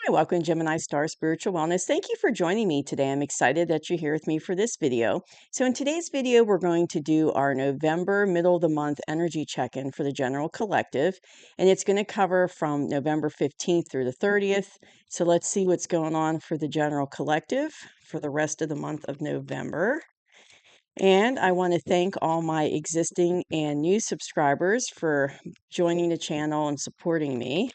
Hi, welcome to Gemini Star Spiritual Wellness. Thank you for joining me today. I'm excited that you're here with me for this video. So in today's video, we're going to do our November middle of the month energy check-in for the general collective. And it's going to cover from November 15th through the 30th. So let's see what's going on for the general collective for the rest of the month of November. And I want to thank all my existing and new subscribers for joining the channel and supporting me.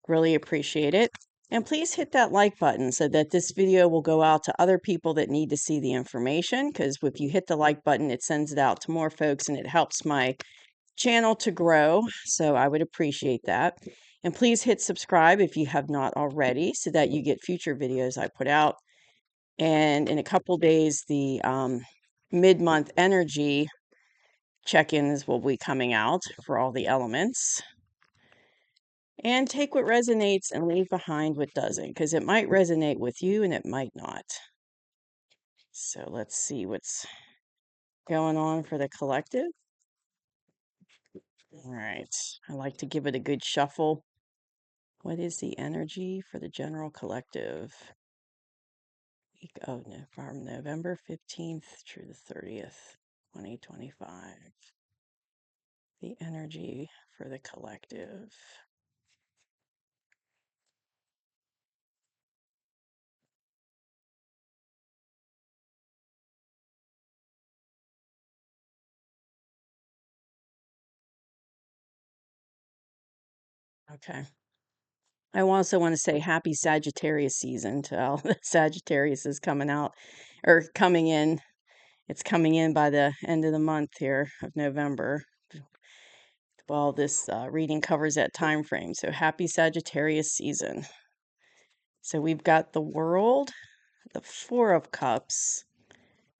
Really appreciate it. And please hit that like button so that this video will go out to other people that need to see the information, because if you hit the like button, it sends it out to more folks and it helps my channel to grow. So I would appreciate that. And please hit subscribe if you have not already so that you get future videos I put out. And in a couple days, the mid-month energy check-ins will be coming out for all the elements. And take what resonates and leave behind what doesn't, because it might resonate with you and it might not. So let's see what's going on for the collective. All right. I like to give it a good shuffle. What is the energy for the general collective? Week of from November 15th through the 30th, 2025. The energy for the collective. Okay. I also want to say happy Sagittarius season to all the Sagittarius is coming out or coming in. It's coming in by the end of the month here of November. Well, this reading covers that time frame. So happy Sagittarius season. So we've got the World, the Four of Cups,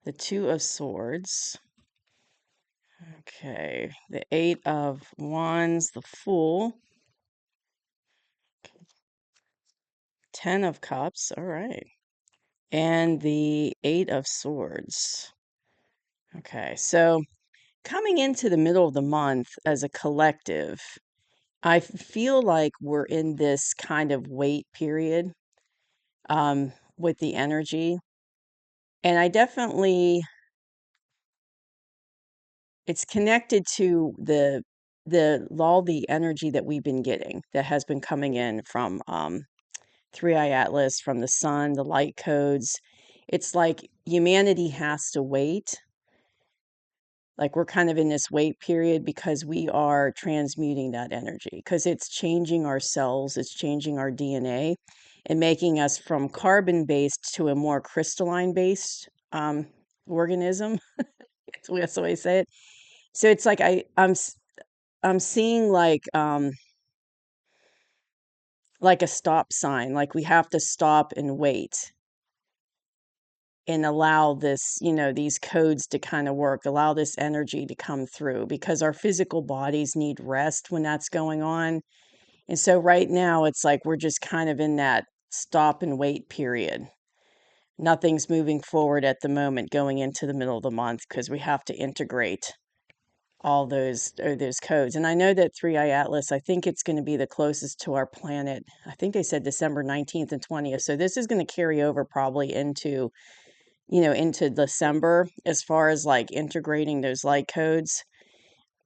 the Two of Swords. Okay, the Eight of Wands, the Fool, Ten of Cups. All right. And the Eight of Swords. Okay, so coming into the middle of the month as a collective, I feel like we're in this kind of wait period with the energy. And I definitely, it's connected to all the energy that we've been getting that has been coming in from Three Eye Atlas, from the sun, the light codes. It's like humanity has to wait. Like we're kind of in this wait period because we are transmuting that energy, because it's changing our cells, it's changing our DNA and making us from carbon-based to a more crystalline-based organism. That's the way I say it. So it's like I'm seeing like a stop sign, like we have to stop and wait and allow this, these codes to kind of work, allow this energy to come through, because our physical bodies need rest when that's going on. And so right now it's like we're just kind of in that stop and wait period. Nothing's moving forward at the moment going into the middle of the month because we have to integrate all those codes. And I know that Three Eye Atlas, I think it's going to be the closest to our planet. I think they said December 19th and 20th. So this is going to carry over probably into into December as far as like integrating those light codes.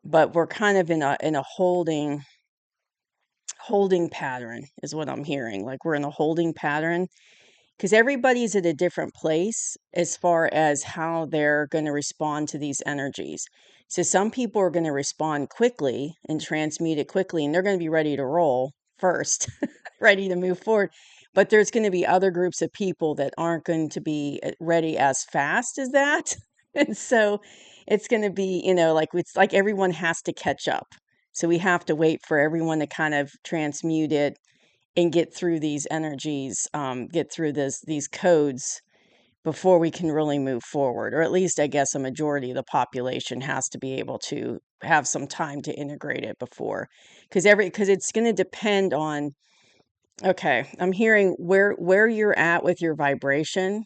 But we're kind of in a holding pattern is what I'm hearing. Like we're in a holding pattern because everybody's at a different place as far as how they're going to respond to these energies. So some people are going to respond quickly and transmute it quickly, and they're going to be ready to roll first, ready to move forward. But there's going to be other groups of people that aren't going to be ready as fast as that. And so it's going to be, like it's like everyone has to catch up. So we have to wait for everyone to kind of transmute it and get through these energies, get through these codes before we can really move forward. Or at least I guess a majority of the population has to be able to have some time to integrate it before. Because it's going to depend on, okay, I'm hearing where you're at with your vibration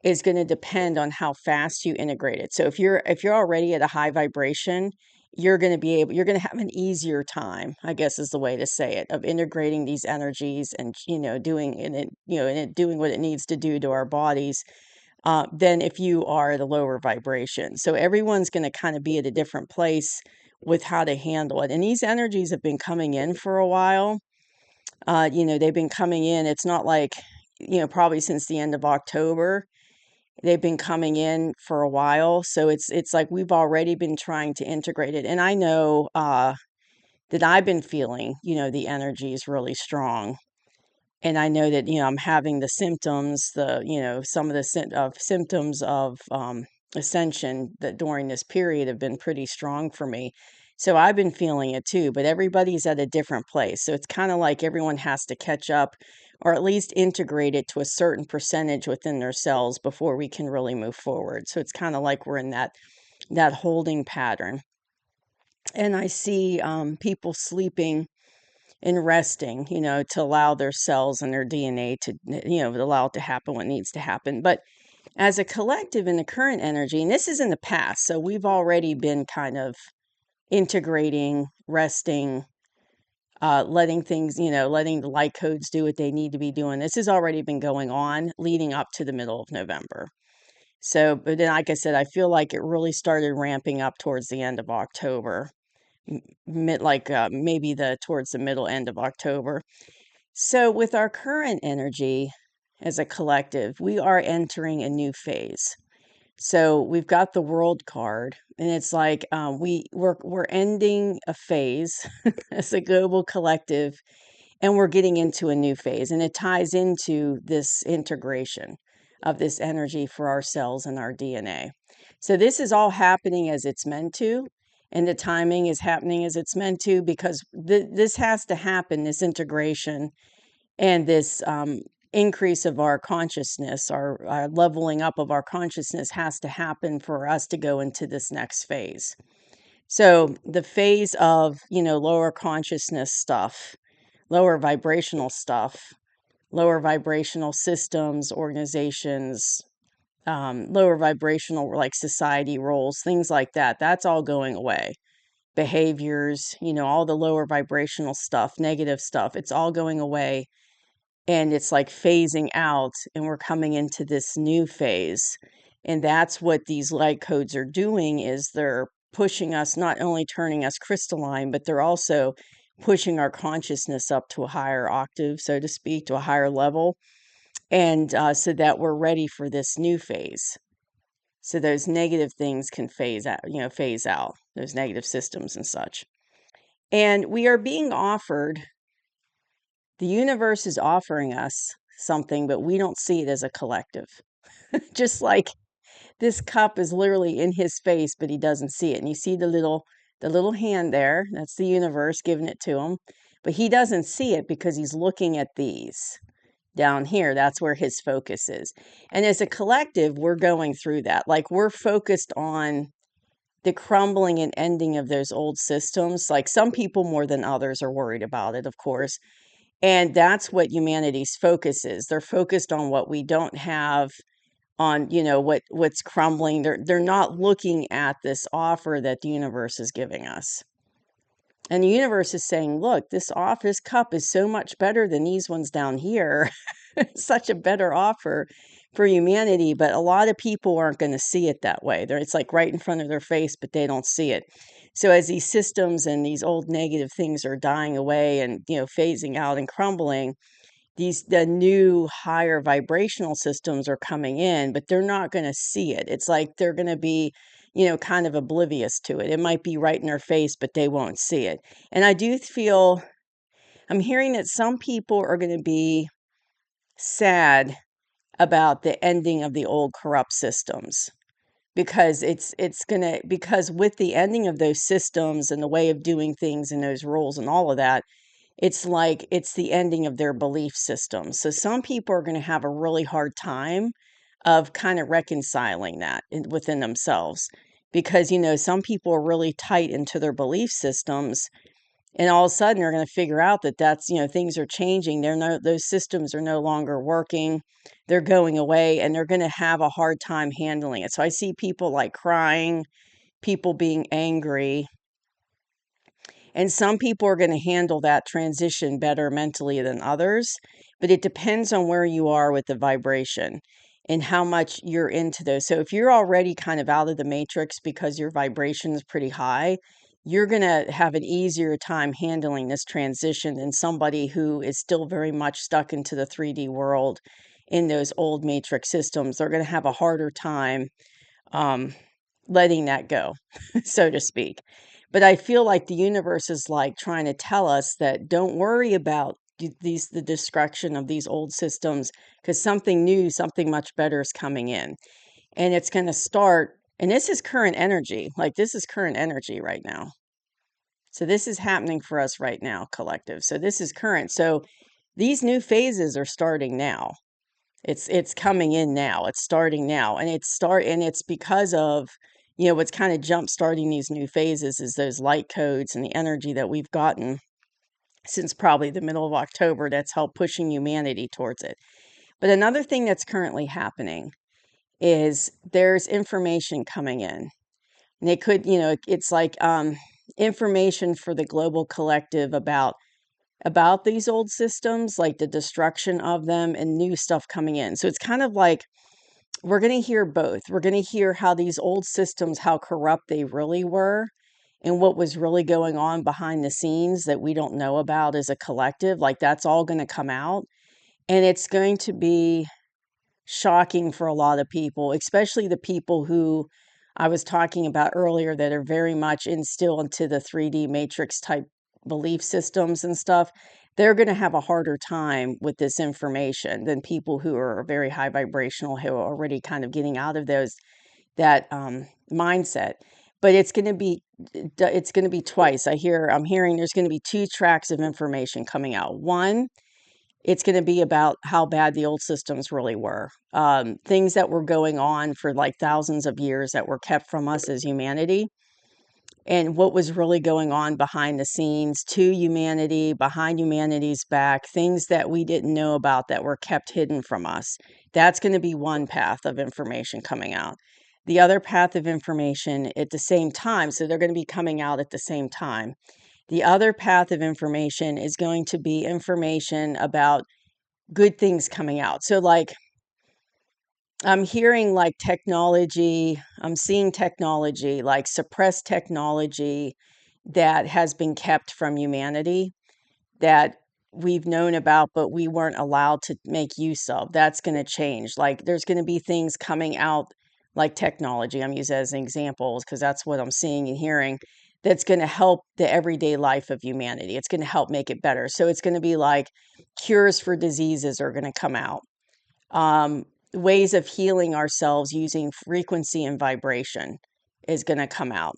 is going to depend on how fast you integrate it. So if you're already at a high vibration you're going to have an easier time, I guess is the way to say it, of integrating these energies and, doing and it, and it doing what it needs to do to our bodies, than if you are at a lower vibration. So everyone's going to kind of be at a different place with how to handle it. And these energies have been coming in for a while. They've been coming in. It's not like, probably since the end of October. They've been coming in for a while. So it's like we've already been trying to integrate it. And I know that I've been feeling, the energy is really strong. And I know that, I'm having the symptoms, some of the symptoms of ascension that during this period have been pretty strong for me. So I've been feeling it too, but everybody's at a different place. So it's kind of like everyone has to catch up or at least integrate it to a certain percentage within their cells before we can really move forward. So it's kind of like we're in that holding pattern. And I see people sleeping and resting, to allow their cells and their DNA to, allow it to happen what needs to happen. But as a collective in the current energy, and this is in the past, so we've already been kind of integrating, resting, letting things, letting the light codes do what they need to be doing. This has already been going on leading up to the middle of November. So, but then, like I said, I feel like it really started ramping up towards the end of October, maybe towards the middle end of October. So, with our current energy as a collective, we are entering a new phase. So we've got the World card, and it's like we're ending a phase as a global collective, and we're getting into a new phase, and it ties into this integration of this energy for our cells and our DNA. So this is all happening as it's meant to, and the timing is happening as it's meant to because this has to happen. This integration and this increase of our consciousness, our leveling up of our consciousness has to happen for us to go into this next phase. So the phase of, lower consciousness stuff, lower vibrational stuff, lower vibrational systems, organizations, lower vibrational like society roles, things like that, that's all going away. Behaviors, all the lower vibrational stuff, negative stuff, it's all going away, and it's like phasing out, and we're coming into this new phase. And that's what these light codes are doing, is they're pushing us, not only turning us crystalline, but they're also pushing our consciousness up to a higher octave, so to speak, to a higher level, and so that we're ready for this new phase. So those negative things can phase out those negative systems and such. And we are being offered, the universe is offering us something, but we don't see it as a collective. Just like this cup is literally in his face, but he doesn't see it. And you see the little hand there, that's the universe giving it to him. But he doesn't see it because he's looking at these down here. That's where his focus is. And as a collective, we're going through that. Like, we're focused on the crumbling and ending of those old systems. Like, some people more than others are worried about it, of course. And that's what humanity's focus is. They're focused on what we don't have, on, what's crumbling. They're not looking at this offer that the universe is giving us. And the universe is saying, look, this cup is so much better than these ones down here. Such a better offer for humanity, but a lot of people aren't going to see it that way. It's like right in front of their face, but they don't see it. So as these systems and these old negative things are dying away and, phasing out and crumbling, the new higher vibrational systems are coming in, but they're not going to see it. It's like they're going to be, kind of oblivious to it. It might be right in their face, but they won't see it. And I do feel, I'm hearing that some people are going to be sad about the ending of the old corrupt systems, because because with the ending of those systems and the way of doing things and those rules and all of that, it's like it's the ending of their belief system. So some people are going to have a really hard time of kind of reconciling that within themselves, because, some people are really tight into their belief systems, and all of a sudden they're going to figure out that things are changing. Those systems are no longer working. They're going away, and they're going to have a hard time handling it. So I see people like crying, people being angry, And some people are going to handle that transition better mentally than others, but it depends on where you are with the vibration and how much you're into those. So if you're already kind of out of the matrix because your vibration is pretty high, you're going to have an easier time handling this transition than somebody who is still very much stuck into the 3D world in those old matrix systems. They're going to have a harder time um, letting that go, so to speak. But I feel like the universe is like trying to tell us that don't worry about the destruction of these old systems, because something new, something much better is coming in. And it's going to start, and this is current energy. Like this is current energy right now. So this is happening for us right now, collective. So this is current. So these new phases are starting now. It's coming in now. It's starting now. And it's because of, what's kind of jump starting these new phases is those light codes and the energy that we've gotten since probably the middle of October that's helped pushing humanity towards it. But another thing that's currently happening is there's information coming in. And it could, it's like information for the global collective about these old systems, like the destruction of them and new stuff coming in. So it's kind of like we're going to hear both. We're going to hear how these old systems, how corrupt they really were, and what was really going on behind the scenes that we don't know about as a collective. Like that's all going to come out. And it's going to be shocking for a lot of people, especially the people who I was talking about earlier that are very much still into the 3D matrix type belief systems and stuff. They're going to have a harder time with this information than people who are very high vibrational, who are already kind of getting out of that mindset. But it's going to be twice. I'm hearing there's going to be two tracks of information coming out. One, it's going to be about how bad the old systems really were. Things that were going on for like thousands of years that were kept from us as humanity, and what was really going on behind the scenes to humanity, behind humanity's back, things that we didn't know about that were kept hidden from us. That's going to be one path of information coming out. The other path of information at the same time, so they're going to be coming out at the same time. The other path of information is going to be information about good things coming out. So, like, I'm hearing like technology, I'm seeing technology, like suppressed technology that has been kept from humanity that we've known about, but we weren't allowed to make use of. That's going to change. Like, there's going to be things coming out like technology. I'm using as examples because that's what I'm seeing and hearing, that's going to help the everyday life of humanity. It's going to help make it better. So it's going to be like cures for diseases are going to come out. Ways of healing ourselves using frequency and vibration is going to come out.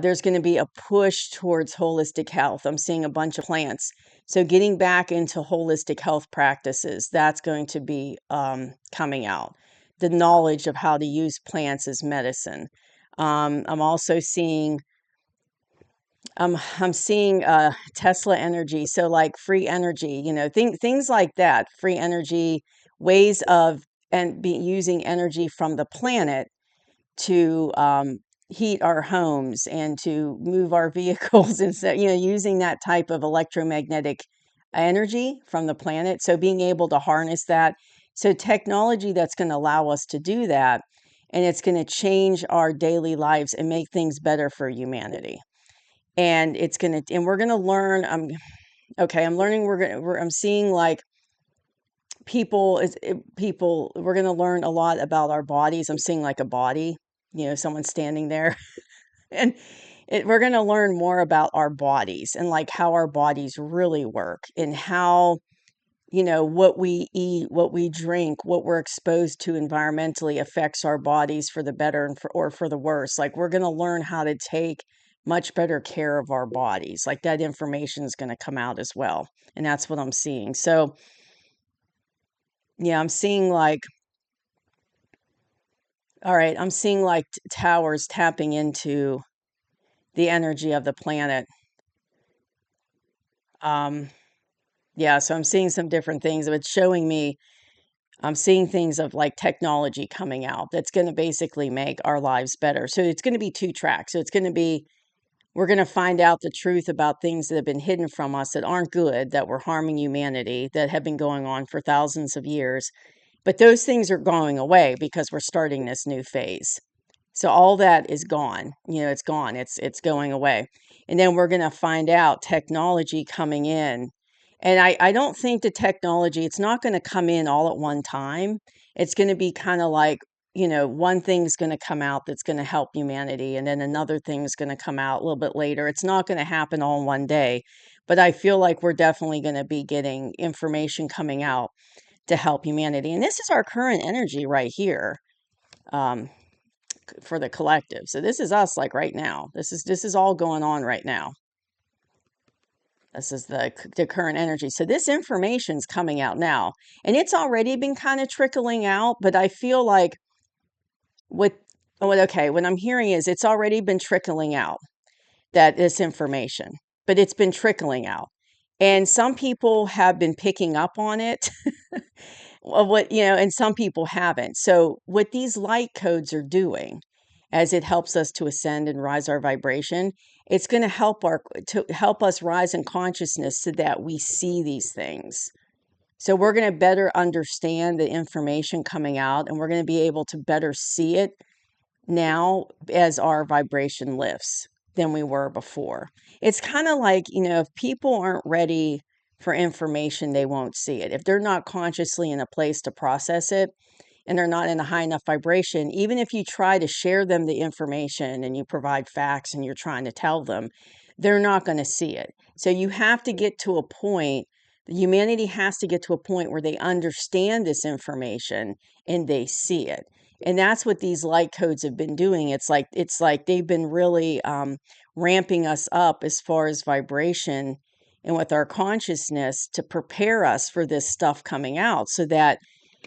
There's going to be a push towards holistic health. I'm seeing a bunch of plants. So getting back into holistic health practices, that's going to be coming out. The knowledge of how to use plants as medicine. I'm also seeing I'm seeing Tesla energy, so like free energy, things like that, free energy, ways of and be using energy from the planet to heat our homes and to move our vehicles, and so using that type of electromagnetic energy from the planet. So being able to harness that, so technology that's going to allow us to do that, and it's going to change our daily lives and make things better for humanity. And we're gonna learn. I'm learning. I'm seeing like people. We're gonna learn a lot about our bodies. I'm seeing like a body, someone standing there, and we're gonna learn more about our bodies and like how our bodies really work and how what we eat, what we drink, what we're exposed to environmentally affects our bodies for the better or for the worse. Like we're going to learn how to take much better care of our bodies. Like that information is going to come out as well. And that's what I'm seeing. So, yeah, I'm seeing like, all right, I'm seeing like towers tapping into the energy of the planet. Um, yeah, so I'm seeing some different things. It's showing me I'm seeing things of like technology coming out that's going to basically make our lives better. So it's going to be two tracks. So it's going to be We're going to find out the truth about things that have been hidden from us that aren't good, that were harming humanity, that have been going on for thousands of years. But those things are going away because we're starting this new phase. So all that is gone. It's gone. It's going away. And then we're going to find out technology coming in. And I don't think the technology, it's not going to come in all at one time. It's going to be kind of like, one thing's going to come out that's going to help humanity, and then another thing's going to come out a little bit later. It's not going to happen all in one day, but I feel like we're definitely going to be getting information coming out to help humanity. And this is our current energy right here. For the collective. So this is us, like right now. This is all going on right now. This is the current energy. So this information's coming out now, and it's already been kind of trickling out, but I feel like what I'm hearing is it's already been trickling out, that this information, but it's been trickling out. And some people have been picking up on it. And some people haven't. So what these light codes are doing, as it helps us to ascend and rise our vibration, it's going to help us rise in consciousness so that we see these things. So we're going to better understand the information coming out, and we're going to be able to better see it now as our vibration lifts than we were before. It's kind of like, if people aren't ready for information, they won't see it. If they're not consciously in a place to process it, and they're not in a high enough vibration, even if you try to share them the information and you provide facts and you're trying to tell them, they're not going to see it. So you have to get to a point, humanity has to get to a point where they understand this information and they see it. And that's what these light codes have been doing. It's like they've been really ramping us up as far as vibration and with our consciousness to prepare us for this stuff coming out, so that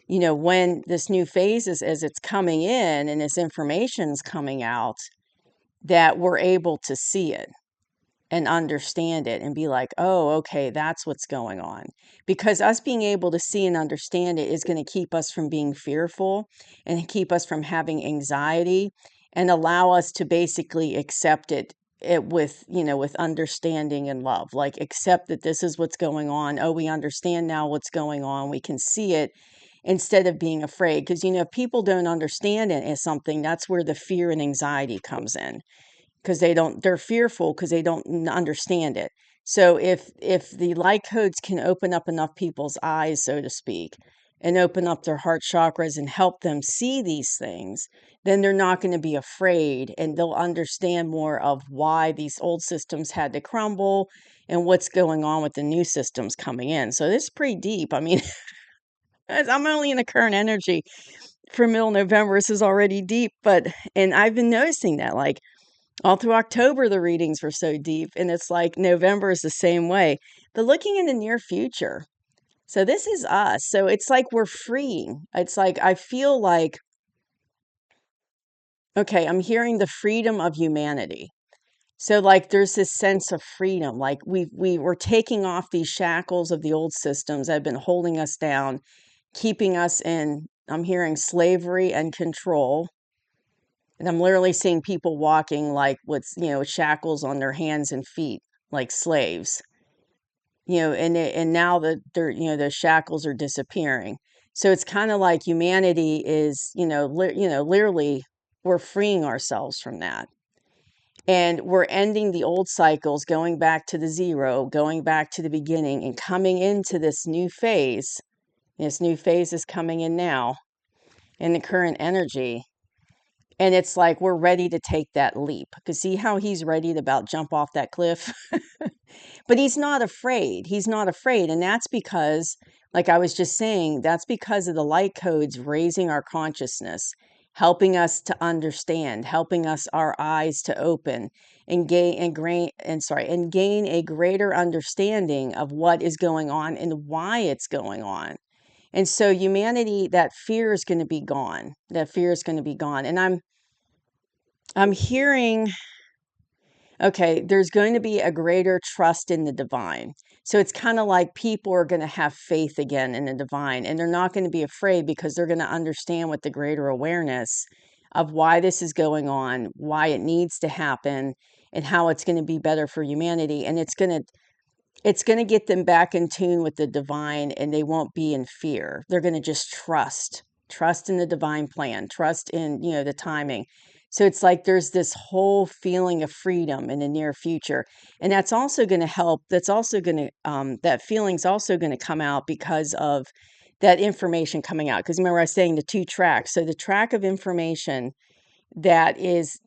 when this new phase is, as it's coming in and this information's coming out, that we're able to see it and understand it and be like, oh, okay, that's what's going on. Because us being able to see and understand it is going to keep us from being fearful and keep us from having anxiety, and allow us to basically accept it with understanding and love. Like, accept that this is what's going on. Oh, we understand now what's going on. We can see it, instead of being afraid. Because, if people don't understand it as something, that's where the fear and anxiety comes in, because they're fearful because they don't understand it. So if the light codes can open up enough people's eyes, so to speak, and open up their heart chakras and help them see these things, then they're not going to be afraid, and they'll understand more of why these old systems had to crumble and what's going on with the new systems coming in. So this is pretty deep. I mean, I'm only in the current energy for middle November. This is already deep, and I've been noticing that, like, all through October, the readings were so deep, and it's like November is the same way. But looking in the near future, so this is us. So it's like we're freeing. It's like I feel like, okay, I'm hearing the freedom of humanity. So like there's this sense of freedom, like we were taking off these shackles of the old systems that have been holding us down, keeping us in, I'm hearing, slavery and control. And I'm literally seeing people walking like with, shackles on their hands and feet, like slaves, and now that the shackles are disappearing. So it's kind of like humanity is, literally we're freeing ourselves from that. And we're ending the old cycles, going back to the zero, going back to the beginning, and coming into this new phase. This new phase is coming in now in the current energy. And it's like we're ready to take that leap. Because see how he's ready to about jump off that cliff? But he's not afraid. He's not afraid. And that's because, like I was just saying, that's because of the light codes raising our consciousness, helping us to understand, helping us our eyes to open and gain a greater understanding of what is going on and why it's going on. And so humanity, that fear is going to be gone. That fear is going to be gone. And I'm hearing, okay, there's going to be a greater trust in the divine. So it's kind of like people are going to have faith again in the divine, and they're not going to be afraid because they're going to understand with the greater awareness of why this is going on, why it needs to happen, and how it's going to be better for humanity. And it's going to get them back in tune with the divine, and they won't be in fear. They're going to just trust in the divine plan, trust in, the timing. So it's like there's this whole feeling of freedom in the near future. And that's also going to help. That's also going to, that feeling's also going to come out because of that information coming out. Because remember, I was saying the two tracks. So the track of information that is,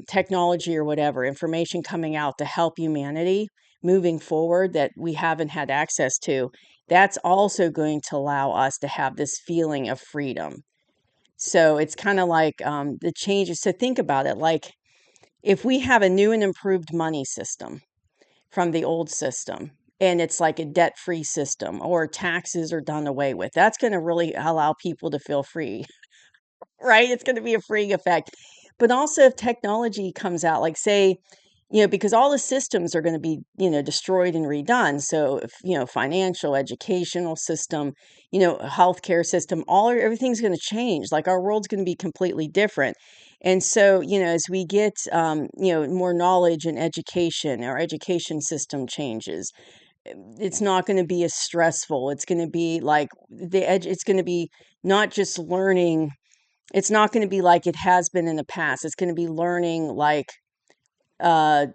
technology or whatever, information coming out to help humanity moving forward that we haven't had access to, that's also going to allow us to have this feeling of freedom. So it's kind of like the changes. So think about it like if we have a new and improved money system from the old system, and it's like a debt-free system, or taxes are done away with, that's going to really allow people to feel free, right? It's going to be a freeing effect. But also, if technology comes out, like say, because all the systems are going to be, destroyed and redone. So, if, financial, educational system, healthcare system, everything's going to change. Like our world's going to be completely different. And so, as we get, more knowledge and education, our education system changes. It's not going to be as stressful. It's going to be like it's going to be not just learning. It's not going to be like it has been in the past. It's going to be learning like uh,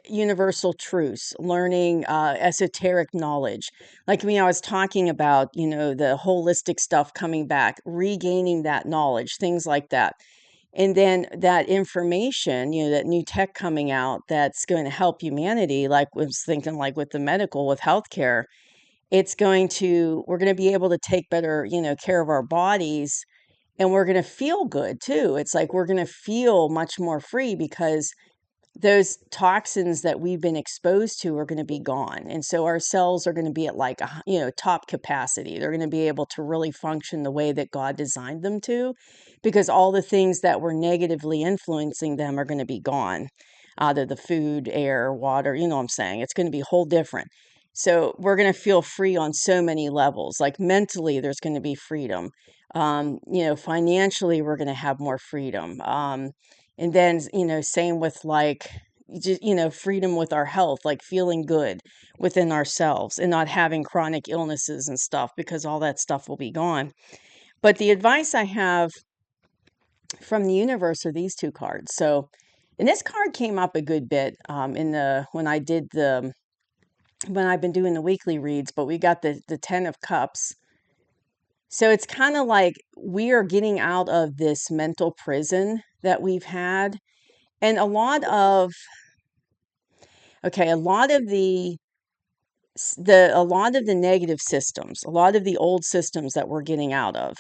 universal truths, learning esoteric knowledge. Like I was talking about, the holistic stuff coming back, regaining that knowledge, things like that. And then that information, that new tech coming out that's going to help humanity, like I was thinking like with the medical, with healthcare, we're going to be able to take better, care of our bodies, and we're going to feel good too. It's like we're going to feel much more free because those toxins that we've been exposed to are going to be gone. And so our cells are going to be at like top capacity. They're going to be able to really function the way that God designed them to, because all the things that were negatively influencing them are going to be gone out of the food, air, water. You know what I'm saying? It's going to be whole different. So we're going to feel free on so many levels. Like mentally, there's going to be freedom. Financially, we're going to have more freedom. And then, same with like, just, freedom with our health, like feeling good within ourselves and not having chronic illnesses and stuff, because all that stuff will be gone. But the advice I have from the universe are these two cards. So, and this card came up a good bit when I've been doing the weekly reads, but we got the 10 of Cups. So it's kind of like we are getting out of this mental prison that we've had. And a lot of the negative systems, a lot of the old systems that we're getting out of,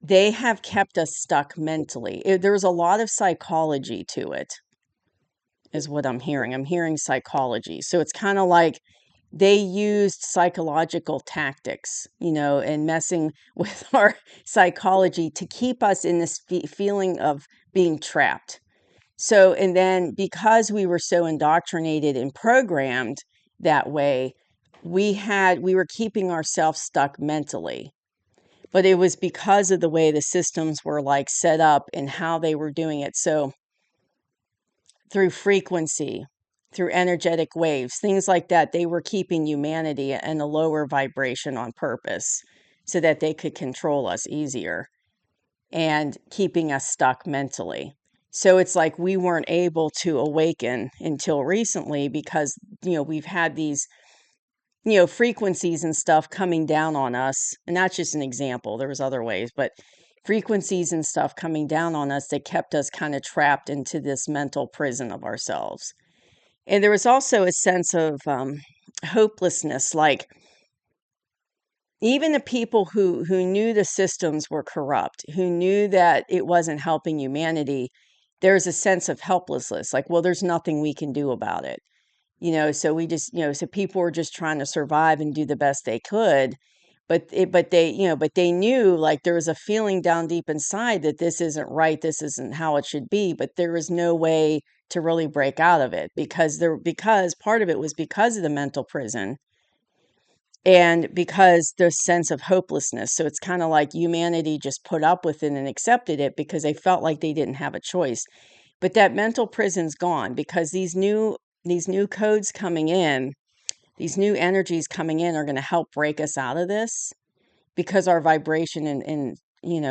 they have kept us stuck mentally. There's a lot of psychology to it, is what I'm hearing. I'm hearing psychology. So it's kind of like they used psychological tactics, and messing with our psychology to keep us in this feeling of being trapped. So, and then because we were so indoctrinated and programmed that way, we were keeping ourselves stuck mentally. But it was because of the way the systems were like set up and how they were doing it. So through frequency, through energetic waves, things like that, they were keeping humanity in a lower vibration on purpose so that they could control us easier and keeping us stuck mentally. So it's like we weren't able to awaken until recently because, we've had these, frequencies and stuff coming down on us. And that's just an example. There was other ways, but frequencies and stuff coming down on us that kept us kind of trapped into this mental prison of ourselves. And there was also a sense of hopelessness, like even the people who knew the systems were corrupt, who knew that it wasn't helping humanity, there's a sense of helplessness, like, well, there's nothing we can do about it. So we just, so people were just trying to survive and do the best they could. But they knew, like, there was a feeling down deep inside that this isn't right, this isn't how it should be, but there was no way to really break out of it because part of it was because of the mental prison and because there's sense of hopelessness. So it's kind of like humanity just put up with it and accepted it because they felt like they didn't have a choice. But that mental prison's gone because these new codes coming in, these new energies coming in are going to help break us out of this because our vibration and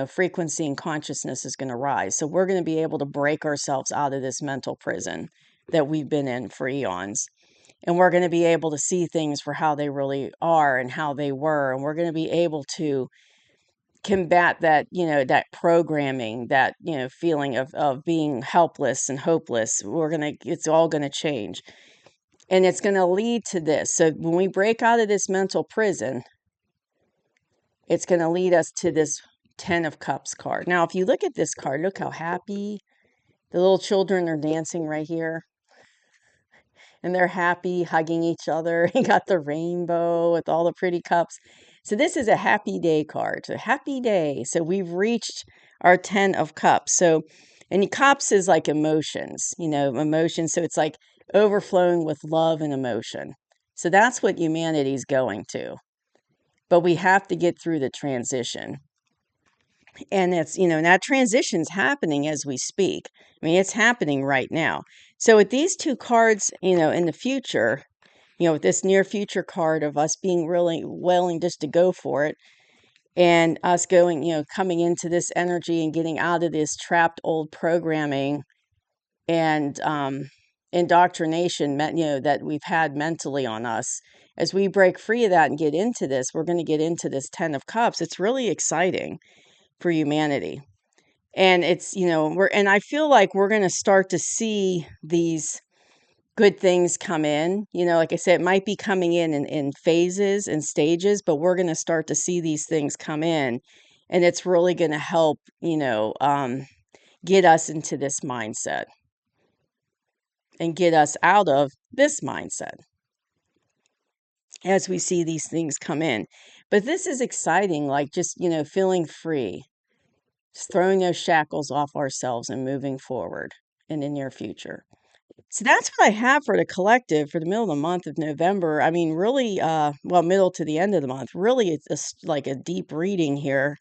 frequency and consciousness is going to rise. So we're going to be able to break ourselves out of this mental prison that we've been in for eons. And we're going to be able to see things for how they really are and how they were. And we're going to be able to combat that, that programming, that, feeling of being helpless and hopeless. It's all going to change. And it's going to lead to this. So when we break out of this mental prison, it's going to lead us to this 10 of Cups card. Now, if you look at this card, look how happy the little children are dancing right here. And they're happy, hugging each other. You got the rainbow with all the pretty cups. So this is a happy day card. A happy day. So we've reached our 10 of Cups. So, and cups is like emotions, emotions. So it's like overflowing with love and emotion. So that's what humanity's going to. But we have to get through the transition. And it's, and that transition's happening as we speak. I mean, it's happening right now. So with these two cards, in the future, with this near future card of us being really willing just to go for it and us going, coming into this energy and getting out of this trapped old programming and indoctrination, that we've had mentally on us. As we break free of that and get into this, we're going to get into this 10 of Cups. It's really exciting for humanity. And it's, and I feel like we're going to start to see these good things come in. Like I said, it might be coming in phases and stages, but we're going to start to see these things come in. And it's really going to help, get us into this mindset and get us out of this mindset as we see these things come in. But this is exciting, like just, feeling free, just throwing those shackles off ourselves and moving forward in the near future. So that's what I have for the collective for the middle of the month of November. I mean, really, middle to the end of the month. Really, it's like a deep reading here.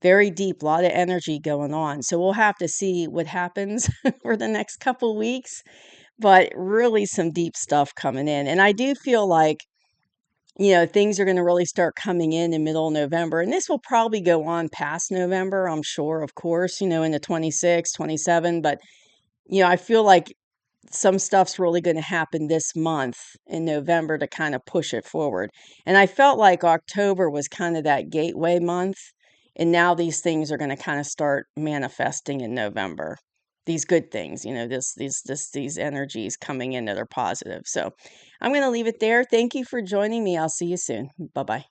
Very deep, a lot of energy going on. So we'll have to see what happens for the next couple weeks. But really some deep stuff coming in. And I do feel like, things are going to really start coming in middle of November. And this will probably go on past November, I'm sure, of course, in the 26, 27. But, I feel like some stuff's really going to happen this month in November to kind of push it forward. And I felt like October was kind of that gateway month. And now these things are going to kind of start manifesting in November. These good things, these energies coming in that are positive. So I'm going to leave it there. Thank you for joining me. I'll see you soon. Bye-bye.